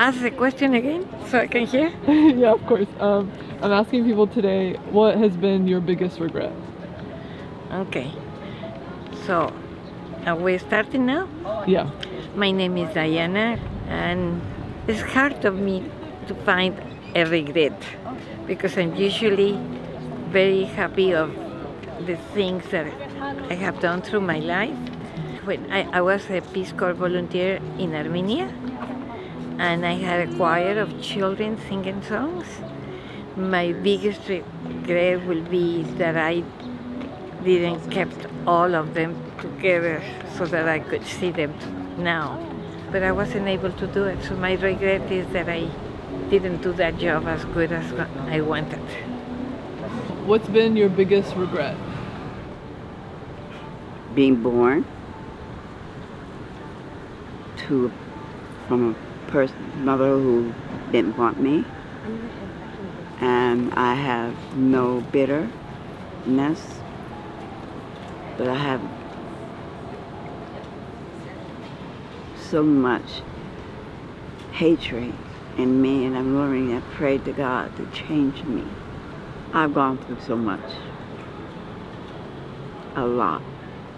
ask the question again so I can hear? Yeah, of course. I'm asking people today, what has been your biggest regret? Okay. So, are we starting now? Yeah. My name is Diana, and it's hard of me to find a regret because I'm usually very happy of the things that I have done through my life. When I was a Peace Corps volunteer in Armenia, and I had a choir of children singing songs. My biggest regret will be that I didn't kept all of them together so that I could see them now. But I wasn't able to do it, so my regret is that I didn't do that job as good as I wanted. What's been your biggest regret? Being born from a mother who didn't want me, and I have no bitterness, but I have so much hatred in me, and I'm learning to pray to God to change me. I've gone through so much, a lot.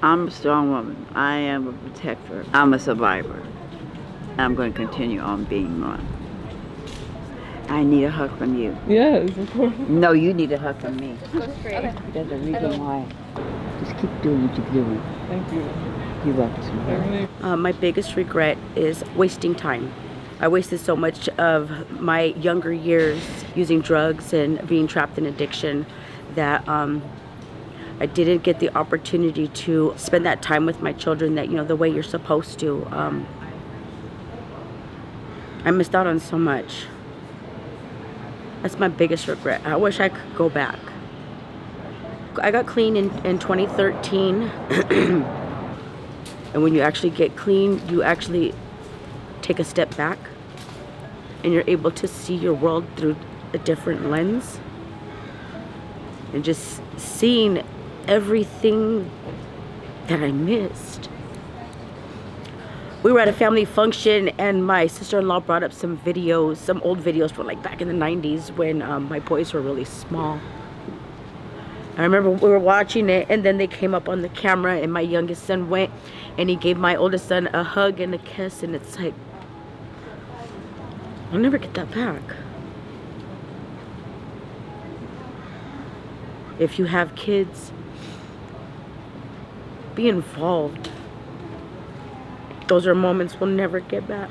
I'm a strong woman. I am a protector. I'm a survivor. I'm going to continue on being one. I need a hug from you. Yes, of course. No, you need a hug from me. There's a reason why. Just keep doing what you're doing. Thank you. You're welcome. My biggest regret is wasting time. I wasted so much of my younger years using drugs and being trapped in addiction that I didn't get the opportunity to spend that time with my children that, the way you're supposed to. I missed out on so much. That's my biggest regret. I wish I could go back. I got clean in 2013. And when you actually get clean, you actually take a step back and you're able to see your world through a different lens. And just seeing everything that I missed. We were at a family function and my sister-in-law brought up some videos, some old videos from like back in the 90s when my boys were really small. I remember we were watching it and then they came up on the camera and my youngest son went and he gave my oldest son a hug and a kiss, and it's like, I'll never get that back. If you have kids, be involved. Those are moments we'll never get back.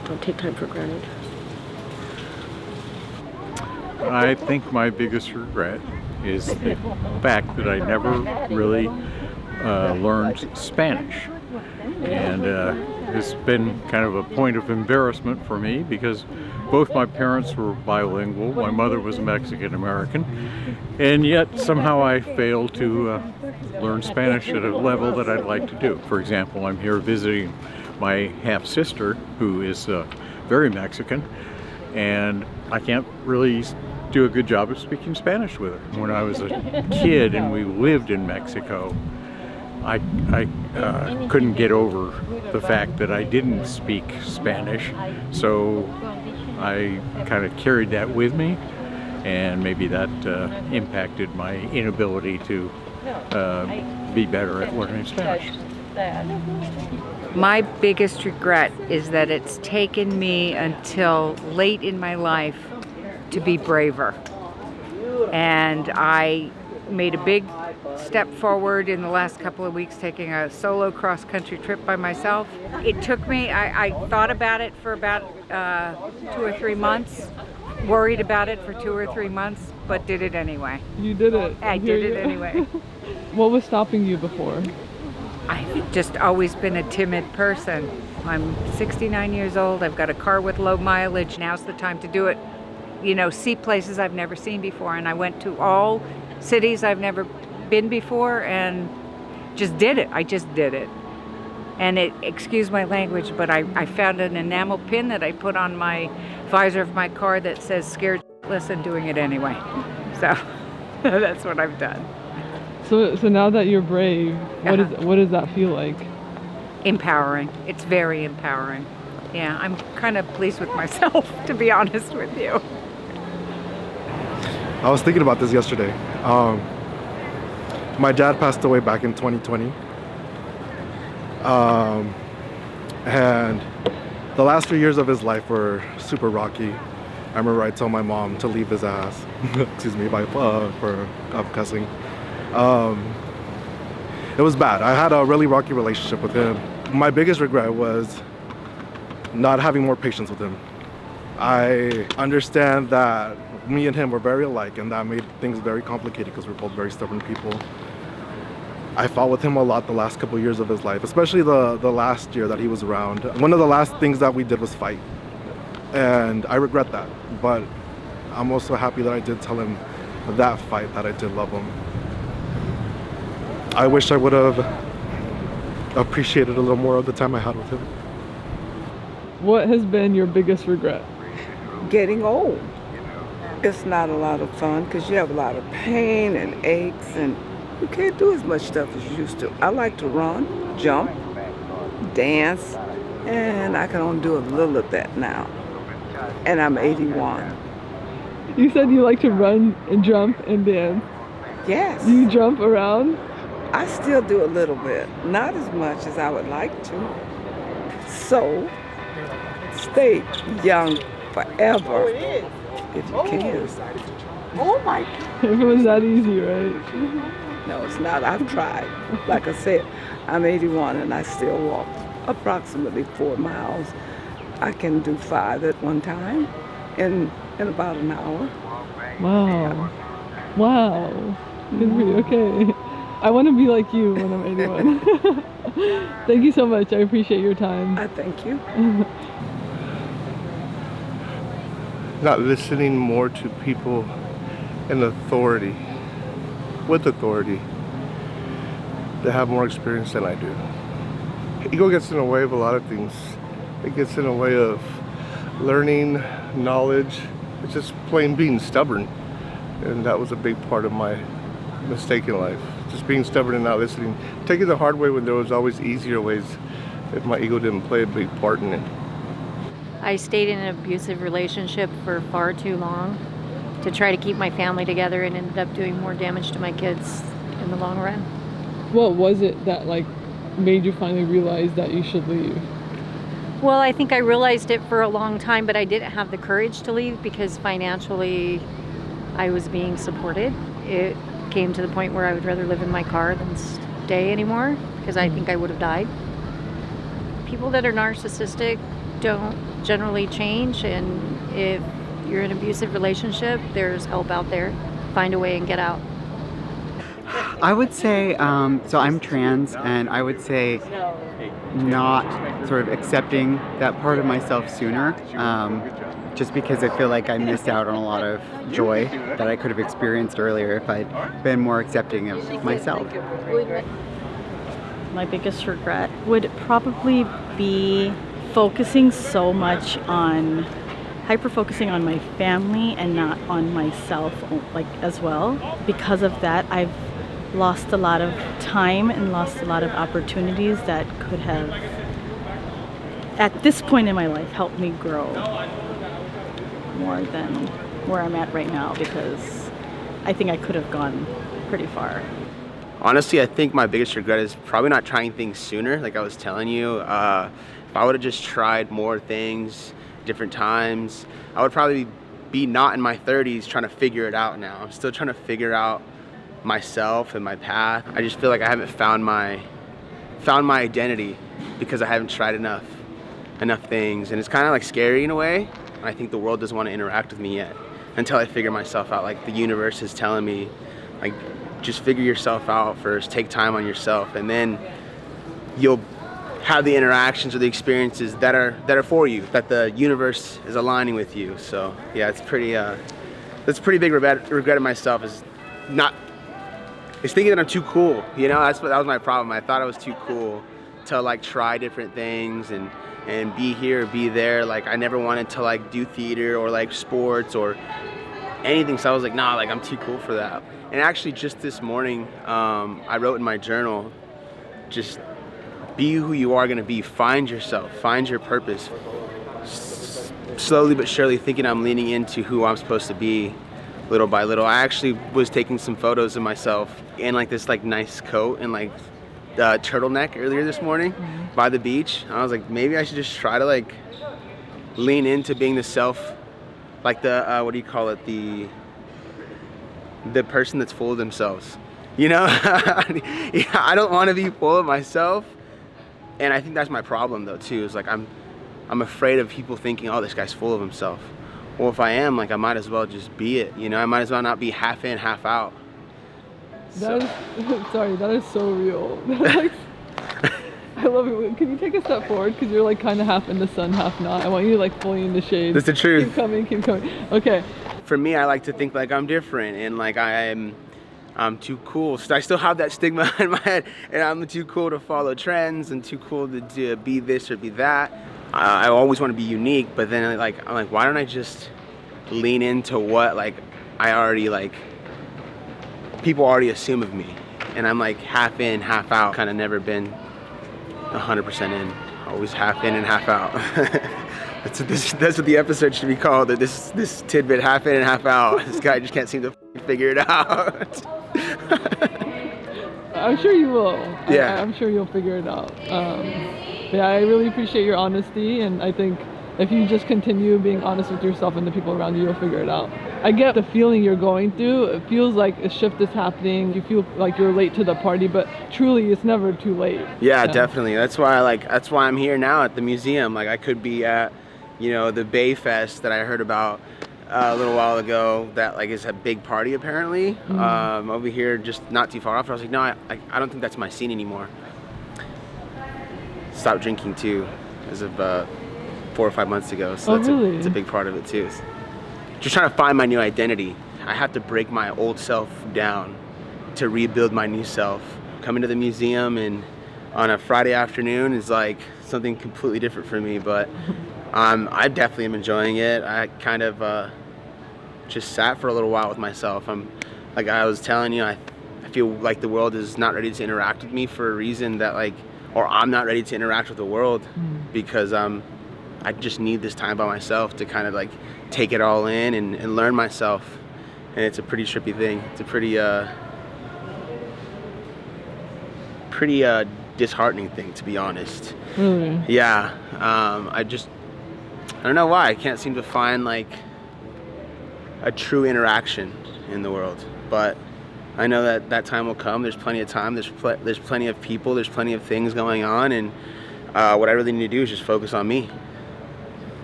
Don't take time for granted. I think my biggest regret is the fact that I never really learned Spanish. And it's been kind of a point of embarrassment for me because both my parents were bilingual. My mother was Mexican American, and yet somehow I failed to learn Spanish at a level that I'd like to do. For example, I'm here visiting my half-sister who is very Mexican, and I can't really do a good job of speaking Spanish with her. When I was a kid and we lived in Mexico, I couldn't get over the fact that I didn't speak Spanish, so I kind of carried that with me, and maybe that impacted my inability to be better at learning Spanish. My biggest regret is that it's taken me until late in my life to be braver. And I made a big step forward in the last couple of weeks, taking a solo cross-country trip by myself. It took me, I thought about it for about 2 or 3 months, worried about it for 2 or 3 months, but did it anyway. You did it. I did it anyway. What was stopping you before? I've just always been a timid person. I'm 69 years old, I've got a car with low mileage. Now's the time to do it. See places I've never seen before, and I went to all cities I've never been before and just did it. I just did it. And excuse my language, but I found an enamel pin that I put on my visor of my car that says scared shitless and doing it anyway. So that's what I've done. So now that you're brave, what does that feel like? Empowering. It's very empowering. Yeah, I'm kind of pleased with myself, to be honest with you. I was thinking about this yesterday. My dad passed away back in 2020. And the last 3 years of his life were super rocky. I remember I told my mom to leave his ass. Excuse me for cussing. It was bad. I had a really rocky relationship with him. My biggest regret was not having more patience with him. I understand that me and him were very alike, and that made things very complicated because we're both very stubborn people. I fought with him a lot the last couple years of his life, especially the last year that he was around. One of the last things that we did was fight, and I regret that. But I'm also happy that I did tell him that fight that I did love him. I wish I would have appreciated a little more of the time I had with him. What has been your biggest regret? Getting old. It's not a lot of fun because you have a lot of pain and aches, and you can't do as much stuff as you used to. I like to run, jump, dance, and I can only do a little of that now. And I'm 81. You said you like to run and jump and dance. Yes, You jump around? I still do a little bit. Not as much as I would like to. So, stay young forever if you can. If it was that easy, right? No, it's not. I've tried. Like I said, I'm 81 and I still walk approximately 4 miles. I can do 5 at one time in about an hour. Wow. Wow. Good for you. Okay. I want to be like you when I'm 81. Thank you so much. I appreciate your time. I thank you. Not listening more to people in authority, with authority, that have more experience than I do. Ego gets in the way of a lot of things. It gets in the way of learning, knowledge. It's just plain being stubborn. And that was a big part of my mistake in life. Just being stubborn and not listening. Taking the hard way when there was always easier ways if my ego didn't play a big part in it. I stayed in an abusive relationship for far too long to try to keep my family together and ended up doing more damage to my kids in the long run. What was it that made you finally realize that you should leave? Well, I think I realized it for a long time, but I didn't have the courage to leave because financially I was being supported. It came to the point where I would rather live in my car than stay anymore because I think I would have died. People that are narcissistic don't generally change, and if you're in an abusive relationship, there's help out there. Find a way and get out. I would say, so I'm trans, and I would say not sort of accepting that part of myself sooner, just because I feel like I missed out on a lot of joy that I could have experienced earlier if I'd been more accepting of myself. My biggest regret would probably be focusing so much on, hyper-focusing on my family and not on myself as well. Because of that, I've lost a lot of time and lost a lot of opportunities that could have, at this point in my life, helped me grow more than where I'm at right now, because I think I could have gone pretty far. Honestly, I think my biggest regret is probably not trying things sooner. Like I was telling you, if I would have just tried more things, different times, I would probably be not in my 30s trying to figure it out now. I'm still trying to figure out myself and my path. I just feel like I haven't found my identity because I haven't tried enough things, and it's kind of like scary in a way. I think the world doesn't want to interact with me yet until I figure myself out. Like the universe is telling me, like, just figure yourself out first, take time on yourself, and then you'll have the interactions or the experiences that are for you, that the universe is aligning with you. So yeah, it's pretty that's a pretty big regret of myself, is thinking that I'm too cool, you know. That was my problem. I thought I was too cool to like try different things and be here, be there. Like I never wanted to like do theater or like sports or anything. So I was like, nah, like I'm too cool for that. And actually just this morning, I wrote in my journal, just be who you are gonna be. Find yourself, find your purpose. Slowly but surely thinking I'm leaning into who I'm supposed to be little by little. I actually was taking some photos of myself in like this like nice coat and like turtleneck earlier this morning by the beach. I was like, maybe I should just try to like lean into being the self, like the what do you call it, the person that's full of themselves, you know? Yeah, I don't want to be full of myself, and I think that's my problem though too, is like I'm afraid of people thinking, oh, this guy's full of himself. Well, if I am, like I might as well just be it, you know? I might as well not be half in, half out. That is, sorry, that is so real. Like, I love it. Can you take a step forward? Because you're like kind of half in the sun, half not. I want you like fully in the shade. That's the truth. Keep coming, keep coming. Okay. For me, I like to think like I'm different and like I'm too cool. So I still have that stigma in my head, and I'm too cool to follow trends and too cool to be this or be that. I always want to be unique, but then like I'm like, why don't I just lean into what like I already like people already assume of me, and I'm like half in, half out. Kind of never been 100% in. Always half in and half out. That's what the episode should be called. This tidbit, half in and half out. This guy just can't seem to figure it out. I'm sure you will. Yeah. I'm sure you'll figure it out. Yeah, I really appreciate your honesty, and I think if you just continue being honest with yourself and the people around you, you'll figure it out. I get the feeling you're going through. It feels like a shift is happening. You feel like you're late to the party, but truly it's never too late. Yeah, definitely. That's why I'm here now at the museum. Like I could be at, you know, the Bay Fest that I heard about a little while ago, that like is a big party apparently. Over here just not too far off. I was like, no, I don't think that's my scene anymore. Stopped drinking too as of 4 or 5 months ago, so really? It's a big part of it too. Just trying to find my new identity. I have to break my old self down to rebuild my new self. Coming to the museum and on a Friday afternoon is like something completely different for me, but I definitely am enjoying it. I kind of just sat for a little while with myself. Like I was telling you, I feel like the world is not ready to interact with me for a reason that like, or I'm not ready to interact with the world because I just need this time by myself to kind of like take it all in and learn myself. And it's a pretty trippy thing. It's a pretty disheartening thing, to be honest. Really? Yeah. I don't know why. I can't seem to find like a true interaction in the world. But I know that time will come. There's plenty of time. There's plenty of people. There's plenty of things going on. And what I really need to do is just focus on me.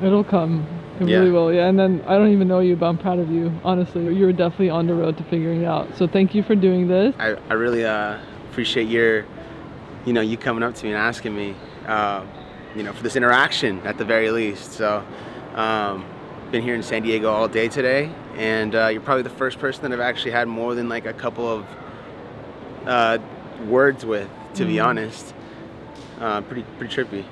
It'll come. It really will. Yeah. And then I don't even know you, but I'm proud of you. Honestly, you're definitely on the road to figuring it out. So thank you for doing this. I really appreciate you coming up to me and asking me, for this interaction at the very least. So, been here in San Diego all day today, and you're probably the first person that I've actually had more than like a couple of words with, to be honest. Pretty trippy.